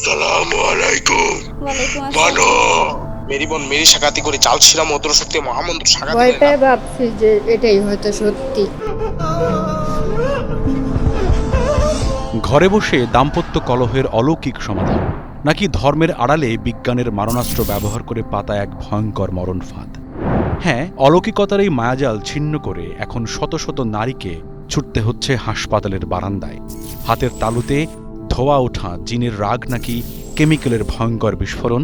সালামু আলাইকুম। ওয়ালাইকুম মানো আসসালাম। মেরি বোন মেরি সাকাতি করে চাল ছিরা মন্ত্র শক্তি মহামন্ত্র সাকাতি ভয় করে না। পেয়ে ভাবছি যে এটাই হয়তো সত্যি। ঘরে বসে দাম্পত্য কলহের অলৌকিক সমাধান, নাকি ধর্মের আড়ালে বিজ্ঞানের মারণাস্ত্র ব্যবহার করে পাতা এক ভয়ঙ্কর মরণ ফাঁদ? হ্যাঁ, অলৌকিকতার এই মায়াজাল ছিন্ন করে এখন শত শত নারীকে ছুটতে হচ্ছে হাসপাতালের বারান্দায়। হাতের তালুতে ধোয়া ওঠা জিনের রাগ, নাকি কেমিক্যালের ভয়ঙ্কর বিস্ফোরণ?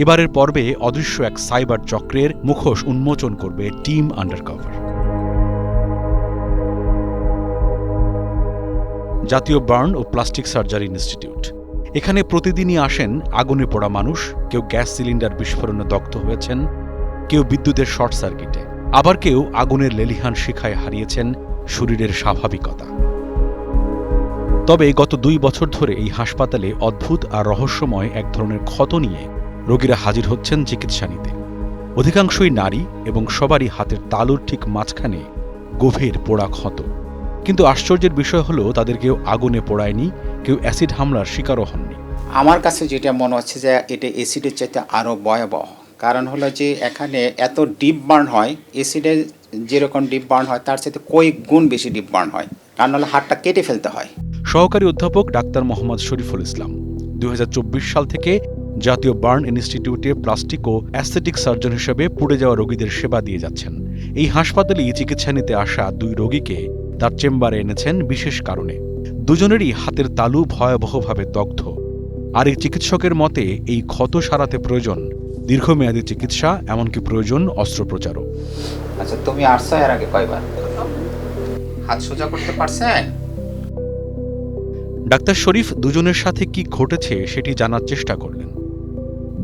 এবারের পর্বে অদৃশ্য এক সাইবার চক্রের মুখোশ উন্মোচন করবে টিম আন্ডারকভার। জাতীয় বার্ন ও প্লাস্টিক সার্জারি ইনস্টিটিউট। এখানে প্রতিদিনই আসেন আগুনে পোড়া মানুষ। কেউ গ্যাস সিলিন্ডার বিস্ফোরণে দগ্ধ হয়েছেন, কেউ বিদ্যুতের শর্ট সার্কিটে, আবার কেউ আগুনের লেলিহান শিখায় হারিয়েছেন শরীরের স্বাভাবিকতা। তবে গত 2 বছর ধরে এই হাসপাতালে অদ্ভুত আর রহস্যময় এক ধরনের ক্ষত নিয়ে রোগীরা হাজির হচ্ছেন চিকিৎসা নিতে। অধিকাংশই নারী এবং সবারই হাতের তালুর ঠিক মাঝখানে গভীর পোড়া ক্ষত। কিন্তু আশ্চর্যের বিষয় হলো, তাদের কেউ আগুনে পোড়ায়নি, কেউ অ্যাসিড হামলার শিকারও হননি। আমার কাছে যেটা মনে হচ্ছে যে এটা অ্যাসিডের চাইতে আরও ভয়াবহ। কারণ হলো যে এখানে এত ডিপ বার্ন হয়, অ্যাসিডের যেরকম ডিপ বার্ন হয় তার চাইতে কয়েক গুণ বেশি ডিপ বার্ন হয়, কারণ হলো হাতটা কেটে ফেলতে হয়। সহকারী অধ্যাপক ডাক্তার মোহাম্মদ শরীফুল ইসলাম 2024 সাল থেকে জাতীয় বার্ন ইনস্টিটিউটে প্লাস্টিক ও অ্যাস্থেটিক সার্জন হিসেবে পুড়ে যাওয়া রোগীদের সেবা দিয়ে যাচ্ছেন। এই হাসপাতালেই চিকিৎসা নিতে আসা 2 রোগীকে তার চেম্বারে এনেছেন বিশেষ কারণে। দুজনেরই হাতের তালু ভয়াবহভাবে দগ্ধ। আর এই চিকিৎসকের মতে এই ক্ষত সারাতে প্রয়োজন দীর্ঘমেয়াদী চিকিৎসা, এমনকি প্রয়োজন অস্ত্রোপচারও। আচ্ছা, তুমি আসছো এর আগে কয়বার? হাত সোজা করতে পারছেন? ডাক্তার শরীফ দুজনের সাথে কি ঘটেছে সেটি জানার চেষ্টা করলেন।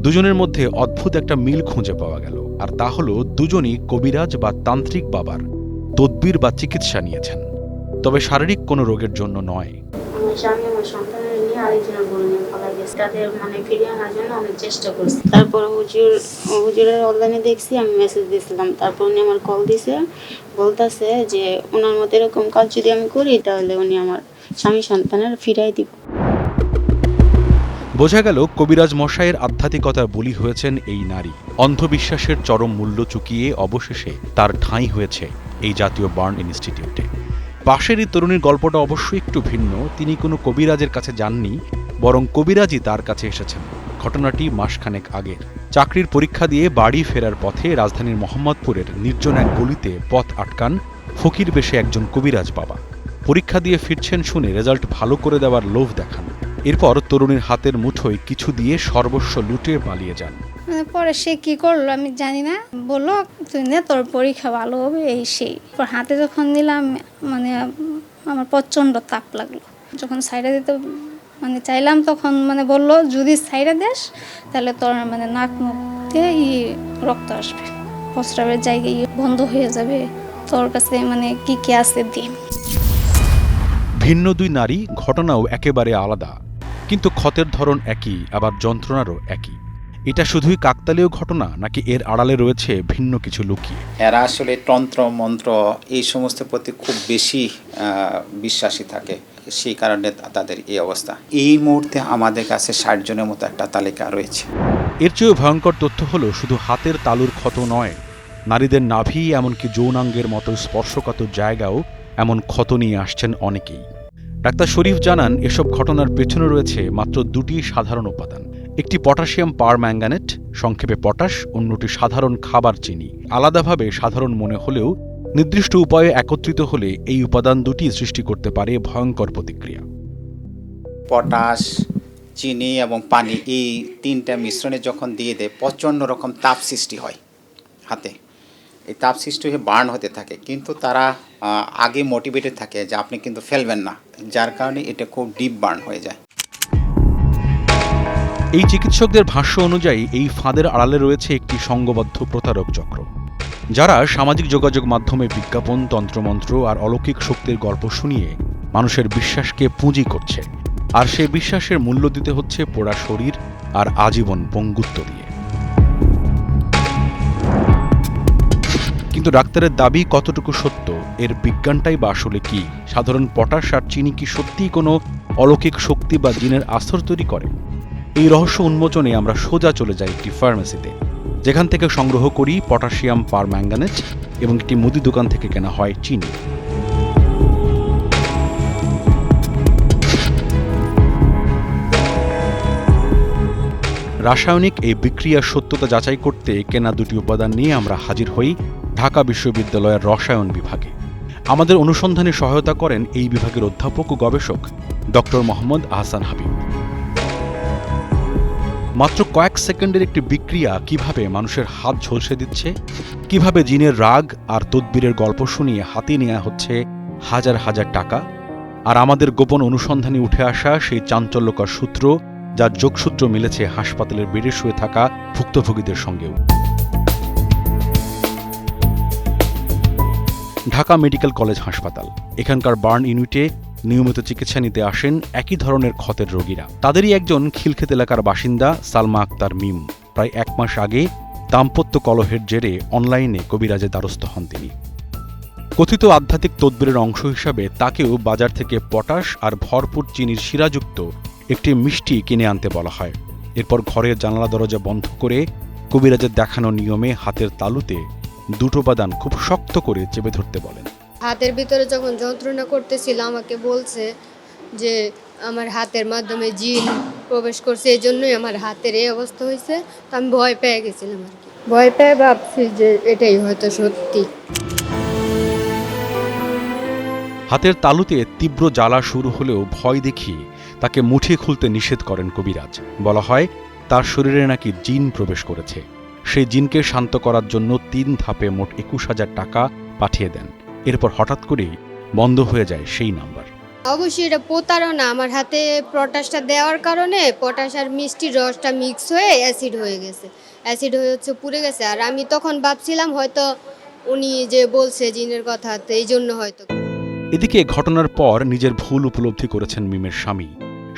দুজনের মধ্যে অদ্ভুত একটা মিল খুঁজে পাওয়া গেল, আর তা হলো দুজনই কবিরাজ বা তান্ত্রিক বাবার তদবির বা চিকিৎসা নিয়েছেন, তবে শারীরিক কোনো রোগের জন্য নয়। আমার স্বামী আমার সন্তানের নিয়ে আরেকজনের বলে নিয়ে পালা গেছে, তাদের ফিরিয়ে আনার জন্য অনেক চেষ্টা করছি। তারপর হুজুরের অনলাইনে দেখছি, আমি মেসেজ দিয়েছিলাম। তারপর উনি আমার কল দিছে, বলতেছে যে ওনার মতো এরকম কাজ যদি আমি করি তাহলে উনি আমার স্বামী সন্তানের ফিরাই দিব। বোঝা গেল কবিরাজ মশাইয়ের আধ্যাত্মিকতার বলি হয়েছেন এই নারী। অন্ধবিশ্বাসের চরম মূল্য চুকিয়ে অবশেষে তার ঠাঁই হয়েছে এই জাতীয় বার্ন ইনস্টিটিউটে। পাশের এই তরুণীর গল্পটা অবশ্যই একটু ভিন্ন। তিনি কোনো কবিরাজের কাছে যাননি, বরং কবিরাজই তার কাছে এসেছেন। ঘটনাটি মাসখানেক আগের। চাকরির পরীক্ষা দিয়ে বাড়ি ফেরার পথে রাজধানীর মোহাম্মদপুরের নির্জন এক গলিতে পথ আটকান ফকির বেশে একজন কবিরাজ বাবা। পরীক্ষা দিয়ে ফিরছেন শুনে রেজাল্ট ভালো করে দেওয়ার লোভ দেখান। এরপর তরুণীর হাতের মুঠোয় কিছু দিয়ে সর্বস্ব লুটে পালিয়ে যান। পরে সে কি করলো আমি জানি না, বললো তুই নে, তোর পরীক্ষা ভালো হবে, এই সেই। হাতে যখন নিলাম আমার প্রচণ্ড তাপ লাগলো। যখন সাইডে দিতে চাইলাম তখন বললো যদি সাইডে দেস তাহলে তোর নাক মুখ দিয়ে রক্ত আসবে, প্রস্রাবের জায়গায় বন্ধ হয়ে যাবে, তোর কাছে কি কি আছে দিন। ভিন্ন 2 নারী, ঘটনাও একেবারে আলাদা, কিন্তু ক্ষতের ধরন একই, আবার যন্ত্রণারও একই। এটা শুধুই কাকতালীয় ঘটনা, নাকি এর আড়ালে রয়েছে ভিন্ন কিছু লুকিয়ে? এরা আসলে তন্ত্র মন্ত্র এই সমস্ত প্রতি খুব বেশি বিশ্বাসী থাকে, সেই কারণে তাদের এই অবস্থা। এই মুহূর্তে আমাদের কাছে 60 জনের মতো একটা তালিকা রয়েছে। এর চেয়েও ভয়ঙ্কর তথ্য হলো, শুধু হাতের তালুর ক্ষত নয়, নারীদের নাভি এমনকি যৌনাঙ্গের মতো স্পর্শকাতর জায়গাও এমন ক্ষত নিয়ে আসছেন অনেকেই। ডাক্তার শরীফ জানান, এসব ঘটনার পেছনে রয়েছে মাত্র 2টি সাধারণ উপাদান। একটি পটাশিয়াম পারম্যাঙ্গানেট, সংক্ষেপে পটাশ, অন্যটি সাধারণ খাবার চিনি। আলাদাভাবে সাধারণ মনে হলেও নির্দিষ্ট উপায়ে একত্রিত হলে এই উপাদান দুটি সৃষ্টি করতে পারে ভয়ঙ্কর প্রতিক্রিয়া। পটাশ, চিনি এবং পানি, এই 3টা মিশ্রণে যখন দিয়ে দেয় প্রচণ্ড রকম তাপ সৃষ্টি হয় হাতে। এই তাপ সৃষ্টি হয়ে বার্ন হতে থাকে, কিন্তু তারা আগে মোটিভেটেড থাকে যে আপনি কিন্তু ফেলবেন না, যার কারণে এটা খুব ডিপ বার্ন হয়ে যায়। এই চিকিৎসকদের ভাষ্য অনুযায়ী এই ফাঁদের আড়ালে রয়েছে একটি সংঘবদ্ধ প্রতারক চক্র, যারা সামাজিক যোগাযোগ মাধ্যমে বিজ্ঞাপন, তন্ত্রমন্ত্র আর অলৌকিক শক্তির গল্প শুনিয়ে মানুষের বিশ্বাসকে পুঁজি করছে। আর সেই বিশ্বাসের মূল্য দিতে হচ্ছে পোড়া শরীর আর আজীবন পঙ্গুত্ব দিয়ে। কিন্তু ডাক্তারের দাবি কতটুকু সত্য, এর বিজ্ঞানটাই বা আসলে কি? সাধারণ পটাশ আর চিনি কি সত্যিই কোনো অলৌকিক শক্তি বা জিনের আস্তর তৈরি করে? এই রহস্য উন্মোচনে আমরা সোজা চলে যাই একটি ফার্মেসিতে, যেখান থেকে সংগ্রহ করি পটাশিয়াম পারম্যাঙ্গানেট এবং একটি মুদি দোকান থেকে কেনা হয় চিনি। রাসায়নিক এই বিক্রিয়ার সত্যতা যাচাই করতে কেনা দুটি উপাদান নিয়ে আমরা হাজির হই ঢাকা বিশ্ববিদ্যালয়ের রসায়ন বিভাগে। আমাদের অনুসন্ধানে সহায়তা করেন এই বিভাগের অধ্যাপক ও গবেষক ডক্টর মোহাম্মদ আহসান হাবিব। মাত্র কয়েক সেকেন্ডের একটি বিক্রিয়া কিভাবে মানুষের হাত ঝলসে দিচ্ছে, কিভাবে জিনের রাগ আর তদবিরের গল্প শুনিয়ে হাতিয়ে নেওয়া হচ্ছে হাজার হাজার টাকা, আর আমাদের গোপন অনুসন্ধানে উঠে আসা সেই চাঞ্চল্যকর সূত্র, যার যোগসূত্র মিলেছে হাসপাতালের বেডে শুয়ে থাকা ভুক্তভোগীদের সঙ্গেও। ঢাকা মেডিকেল কলেজ হাসপাতাল, এখানকার বার্ন ইউনিটে নিয়মিত চিকিৎসা নিতে আসেন একই ধরনের ক্ষতের রোগীরা। তাদেরই একজন খিলক্ষেত এলাকার বাসিন্দা সালমা আক্তার মিম। প্রায় 1 মাস আগে দাম্পত্য কলহের জেরে অনলাইনে কবিরাজের দ্বারস্থ হন তিনি। কথিত আধ্যাত্মিক তদবিরের অংশ হিসাবে তাকেও বাজার থেকে পটাশ আর ভরপুর চিনির শিরাযুক্ত একটি মিষ্টি কিনে আনতে বলা হয়। এরপর ঘরের জানালা দরজা বন্ধ করে কবিরাজের দেখানো নিয়মে হাতের তালুতে দুটো উপাদান খুব শক্ত করে চেপে ধরতে বলেন। হাতের ভিতরে যখন যন্ত্রণা করতেছিল আমাকে বলছে যে আমার হাতের মাধ্যমে জিন প্রবেশ করছে, এই জন্যই আমার হাতের এই অবস্থা হয়েছে। তো আমি ভয় পেয়ে গেছিলাম আর কি, ভয় পেয়ে ভাবছি যে এটাই হয়তো সত্যি। হাতের তালুতে তীব্র জ্বালা শুরু হলেও ভয় দেখিয়ে তাকে মুঠে খুলতে নিষেধ করেন কবিরাজ। বলা হয় তার শরীরে নাকি জিন প্রবেশ করেছে। সেই জিনকে শান্ত করার জন্য 3 ধাপে মোট 21,000 টাকা পাঠিয়ে দেন। এরপর হঠাৎ করেই বন্ধ হয়ে যায় সেই নাম্বার। অবশ্যই এটা প্রতারণা। আমার হাতে পটাশটা দেওয়ার কারণে পটাশ আর মিষ্টির রসটা মিক্স হয়ে অ্যাসিড হয়ে গেছে, অ্যাসিড হয়ে পুড়ে গেছে। আর আমি তখন ভাবছিলাম হয়তো উনি যে বলছে জিনের কথা, তো এই জন্য হয়তো। এদিকে ঘটনার পর নিজের ভুল উপলব্ধি করেছেন মিমের স্বামী।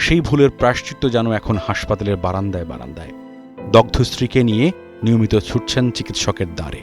সেই ভুলের প্রায়শ্চিত্ত যেন এখন হাসপাতালের বারান্দায় বারান্দায়। দগ্ধ স্ত্রীকে নিয়ে নিয়মিত ছুটছেন চিকিৎসকের দ্বারে।